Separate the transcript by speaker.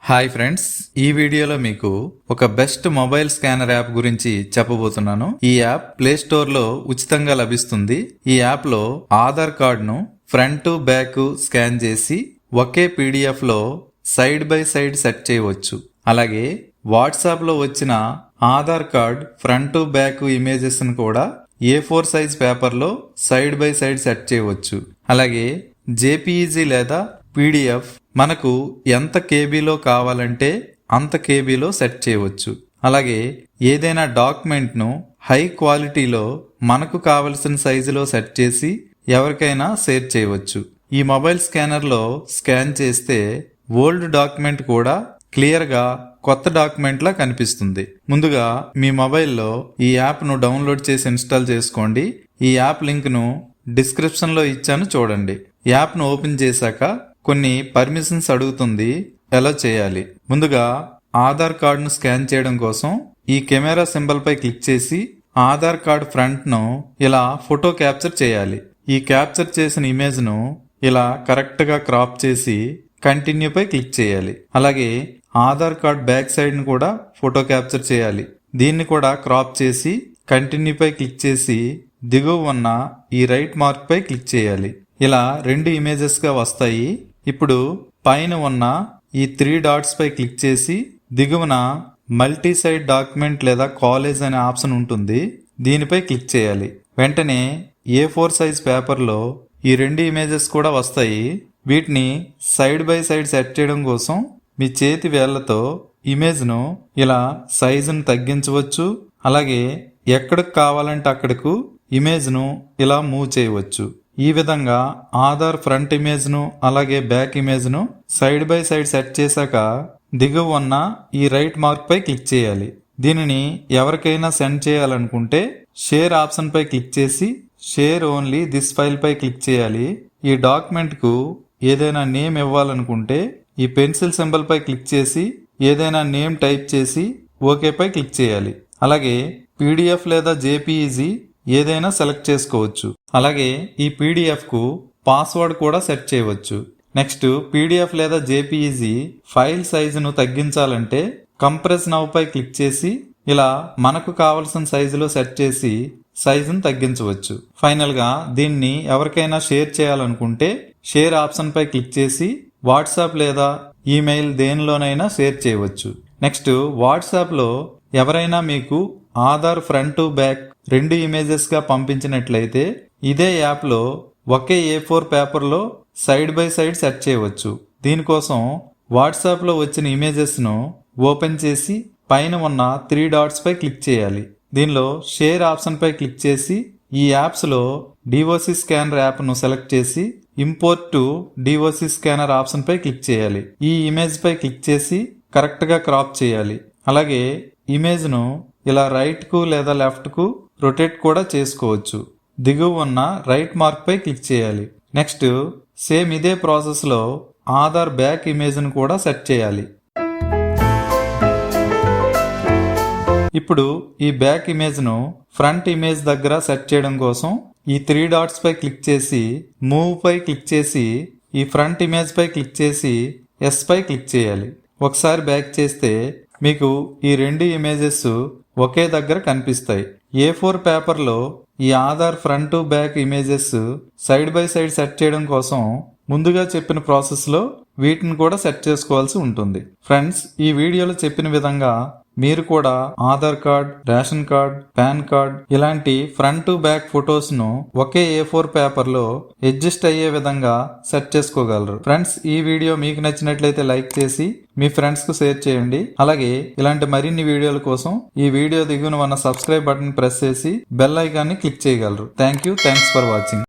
Speaker 1: Hi friends, ఈ వీడియోలో మీకు ఒక బెస్ట్ మొబైల్ స్కానర్ యాప్ గురించి చెప్పబోతున్నాను. ఈ యాప్ ప్లే స్టోర్ లో ఉచితంగా లభిస్తుంది. ఈ యాప్ లో ఆధార్ కార్డును ఫ్రంట్ బ్యాక్ స్కాన్ చేసి ఒకే పీడిఎఫ్ లో సైడ్ బై సైడ్ సెట్ చేయవచ్చు. అలాగే వాట్సాప్ లో వచ్చిన Aadhaar card front back images ను కూడా A4 సైజ్ పేపర్ లో సైడ్ బై సైడ్ సెట్ చేయవచ్చు. అలాగే జేపీఈజీ లేదా పీడిఎఫ్ మనకు ఎంత కేబీలో కావాలంటే అంత కేబీలో సెట్ చేయవచ్చు. అలాగే ఏదైనా డాక్యుమెంట్ ను హై క్వాలిటీలో మనకు కావలసిన సైజులో సెట్ చేసి ఎవరికైనా షేర్ చేయవచ్చు. ఈ మొబైల్ స్కానర్ లో స్కాన్ చేస్తే ఓల్డ్ డాక్యుమెంట్ కూడా క్లియర్ గా కొత్త డాక్యుమెంట్ లా కనిపిస్తుంది. ముందుగా మీ మొబైల్లో ఈ యాప్ ను డౌన్లోడ్ చేసి ఇన్స్టాల్ చేసుకోండి. ఈ యాప్ లింక్ ను డిస్క్రిప్షన్ లో ఇచ్చాను, చూడండి. యాప్ ను ఓపెన్ చేశాక కొన్ని పర్మిషన్స్ అడుగుతుంది, ఎలా చేయాలి. ముందుగా ఆధార్ కార్డును స్కాన్ చేయడం కోసం ఈ కెమెరా సింబల్ పై క్లిక్ చేసి ఆధార్ కార్డ్ ఫ్రంట్ ను ఇలా ఫోటో క్యాప్చర్ చేయాలి. ఈ క్యాప్చర్ చేసిన ఇమేజ్ ను ఇలా కరెక్ట్ గా క్రాప్ చేసి కంటిన్యూ పై క్లిక్ చేయాలి. అలాగే ఆధార్ కార్డ్ బ్యాక్ సైడ్ ను కూడా ఫోటో క్యాప్చర్ చేయాలి. దీన్ని కూడా క్రాప్ చేసి కంటిన్యూ పై క్లిక్ చేసి దిగువ ఉన్న ఈ రైట్ మార్క్ పై క్లిక్ చేయాలి. ఇలా 2 ఇమేజెస్ గా వస్తాయి. ఇప్పుడు పైన ఉన్న ఈ 3 డాట్స్ పై క్లిక్ చేసి దిగువన మల్టీ సైడ్ డాక్యుమెంట్ లేదా కాలేజ్ అనే ఆప్షన్ ఉంటుంది, దీనిపై క్లిక్ చేయాలి. వెంటనే A4 సైజ్ పేపర్ లో ఈ 2 ఇమేజెస్ కూడా వస్తాయి. వీటిని సైడ్ బై సైడ్ సెట్ చేయడం కోసం మీ చేతి వేళ్లతో ఇమేజ్ ను ఇలా సైజును తగ్గించవచ్చు. అలాగే ఎక్కడికి కావాలంటే అక్కడకు ఇమేజ్ ను ఇలా మూవ్ చేయవచ్చు. ఈ విధంగా ఆధార్ ఫ్రంట్ ఇమేజ్ ను అలాగే బ్యాక్ ఇమేజ్ ను సైడ్ బై సైడ్ సెట్ చేశాక దిగువ ఉన్న ఈ రైట్ మార్క్ పై క్లిక్ చేయాలి. దీనిని ఎవరికైనా సెండ్ చేయాలనుకుంటే షేర్ ఆప్షన్ పై క్లిక్ చేసి షేర్ ఓన్లీ దిస్ ఫైల్ పై క్లిక్ చేయాలి. ఈ డాక్యుమెంట్ కు ఏదైనా నేమ్ ఇవ్వాలనుకుంటే ఈ పెన్సిల్ సింబల్ పై క్లిక్ చేసి ఏదైనా నేమ్ టైప్ చేసి ఓకే పై క్లిక్ చేయాలి. అలాగే పీడిఎఫ్ లేదా జేపీఈజీ ఏదైనా సెలెక్ట్ చేసుకోవచ్చు. అలాగే ఈ పీడిఎఫ్ కు పాస్వర్డ్ కూడా సెట్ చేయవచ్చు. నెక్స్ట్ పీడిఎఫ్ లేదా జేపీఈజీ ఫైల్ సైజును తగ్గించాలంటే కంప్రెస్ నౌ పై క్లిక్ చేసి ఇలా మనకు కావలసిన సైజులో సెట్ చేసి సైజును తగ్గించవచ్చు. ఫైనల్ గా దీన్ని ఎవరికైనా షేర్ చేయాలనుకుంటే షేర్ ఆప్షన్ పై క్లిక్ చేసి వాట్సాప్ లేదా ఈమెయిల్ దేనిలోనైనా షేర్ చేయవచ్చు. నెక్స్ట్ వాట్సాప్ లో ఎవరైనా మీకు ఆధార్ ఫ్రంట్ బ్యాక్ 2 ఇమేజెస్ గా పంపించినట్లయితే ఇదే యాప్ లో ఒకే A4 పేపర్ లో సైడ్ బై సైడ్ సెట్ చేయవచ్చు. దీనికోసం వాట్సాప్ లో వచ్చిన ఇమేజెస్ ను ఓపెన్ చేసి పైన ఉన్న 3 డాట్స్ పై క్లిక్ చేయాలి. దీనిలో షేర్ ఆప్షన్ పై క్లిక్ చేసి ఈ యాప్స్ లో DOC స్కానర్ యాప్ ను సెలెక్ట్ చేసి import to DOC scanner option పై క్లిక్ చేయాలి. ఈ ఇమేజ్ పై క్లిక్ చేసి కరెక్ట్ గా క్రాప్ చేయాలి. అలాగే ఇమేజ్ ను ఇలా రైట్ కు లేదా లెఫ్ట్ కు రొటేట్ కూడా చేసుకోవచ్చు. దిగువ ఉన్న రైట్ మార్క్ పై క్లిక్ చేయాలి. నెక్స్ట్ సేమ్ ఇదే ప్రాసెస్ లో ఆధార్ బ్యాక్ ఇమేజ్ ను కూడా సెట్ చేయాలి. ఇప్పుడు ఈ బ్యాక్ ఇమేజ్ ను ఫ్రంట్ ఇమేజ్ దగ్గర సెట్ చేయడం కోసం ఈ 3 డాట్స్ పై క్లిక్ చేసి మూవ్ పై క్లిక్ చేసి ఈ ఫ్రంట్ ఇమేజ్ పై క్లిక్ చేసి ఎస్ పై క్లిక్ చేయాలి. ఒకసారి బ్యాక్ చేస్తే మీకు ఈ 2 ఇమేజెస్ ఒకే దగ్గర కనిపిస్తాయి. A4 పేపర్ లో ఈ Aadhaar front back images side by side set చేయడం కోసం ముందుగా చెప్పిన ప్రాసెస్ లో వీటిని కూడా సెట్ చేసుకోవాల్సి ఉంటుంది. ఫ్రెండ్స్, ఈ వీడియోలో చెప్పిన విధంగా మీరు కూడా Aadhaar card, ration card, pan card ఇలాంటి ఫ్రంట్ బ్యాక్ ఫొటోస్ ను ఒకే A4 పేపర్ లో అడ్జస్ట్ అయ్యే విధంగా సెట్ చేసుకోగలరు. ఫ్రెండ్స్, ఈ వీడియో మీకు నచ్చినట్లయితే లైక్ చేసి మీ ఫ్రెండ్స్ కు షేర్ చేయండి. అలాగే ఇలాంటి మరిన్ని వీడియోల కోసం ఈ వీడియో దిగువన ఉన్న సబ్స్క్రైబ్ బటన్ ప్రెస్ చేసి బెల్ ఐకాన్ ని క్లిక్ చేయగలరు. Thanks for watching.